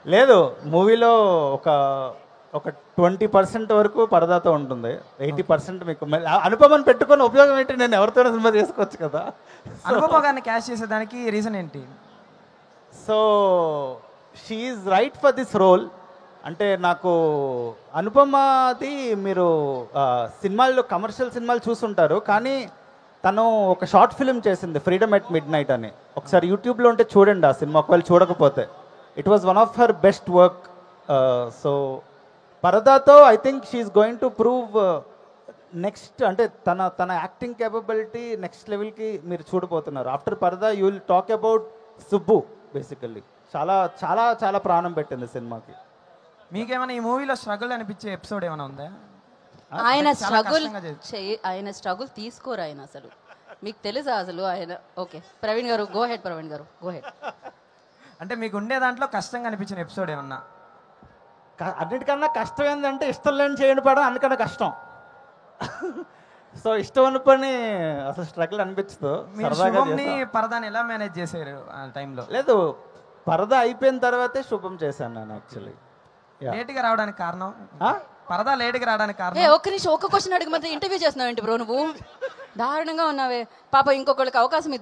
లేదు, మూవీలో ఒక ఒక 20% వరకు పరదాతో ఉంటుంది, 80% మీకు అనుపమని పెట్టుకొని ఉపయోగం ఏంటి? నేను ఎవరితోనే సినిమా చేసుకోవచ్చు కదా. అనుపమ గారిని క్యాష్ చేసేదానికి రీజన్ ఏంటి? So she right for this role. అంటే నాకు అనుపమది మీరు సినిమాల్లో కమర్షియల్ సినిమాలు చూసుంటారు, కానీ తను ఒక షార్ట్ ఫిల్మ్ చేసింది ఫ్రీడమ్ ఎట్ మిడ్ నైట్ అని. ఒకసారి యూట్యూబ్లో ఉంటే చూడండి ఆ సినిమా, ఒకవేళ చూడకపోతే. It was one of her best work. So పరదాతో I think she's going to prove next, అంటే తన యాక్టింగ్ కేపబిలిటీ నెక్స్ట్ లెవెల్కి మీరు చూడబోతున్నారు. ఆఫ్టర్ పరదా you will talk about Subbu. Basically చాలా చాలా చాలా ప్రాణం పెట్టింది సినిమాకి. మీకేమైనా ఈ మూవీలో స్ట్రగుల్ అనిపించే ఎపిసోడ్ ఏమైనా ఉందా? ఆయన స్ట్రగుల్ తీసుకోరు ఆయన అసలు. మీకు తెలుసా అసలు ఆయన? ఓకే ప్రవీణ్ గారు గో హెడ్. ప్రవీణ్ గారు గో హెడ్. అంటే మీకు ఉండే దాంట్లో కష్టంగా అనిపించిన ఎపిసోడ్ ఏమన్నా? అన్నిటికన్నా కష్టం ఏంటంటే ఇష్టం లేని చేయని పడడం అందుకన్నా కష్టం. సో ఇష్టం అన్న పని అసలు స్ట్రగుల్ అనిపించదు. పరదాని ఎలా మేనేజ్ చేశారు ఆ టైంలో? లేదు, పరదా అయిపోయిన తర్వాతే శుభం చేశాను నేను. యాక్చువల్లీ లేట్గా రావడానికి కారణం? పరదా లేట్గా రావడానికి కారణం? ఒక్క నిమిషం, ఒక్క క్వశ్చన్ అడిగి మాత్రం ఇంటర్వ్యూ చేస్తున్నావు ఏంటి బ్రో నువ్వు? దారుణంగా ఉన్నావే పాప. ఇంకొకరికి అవకాశం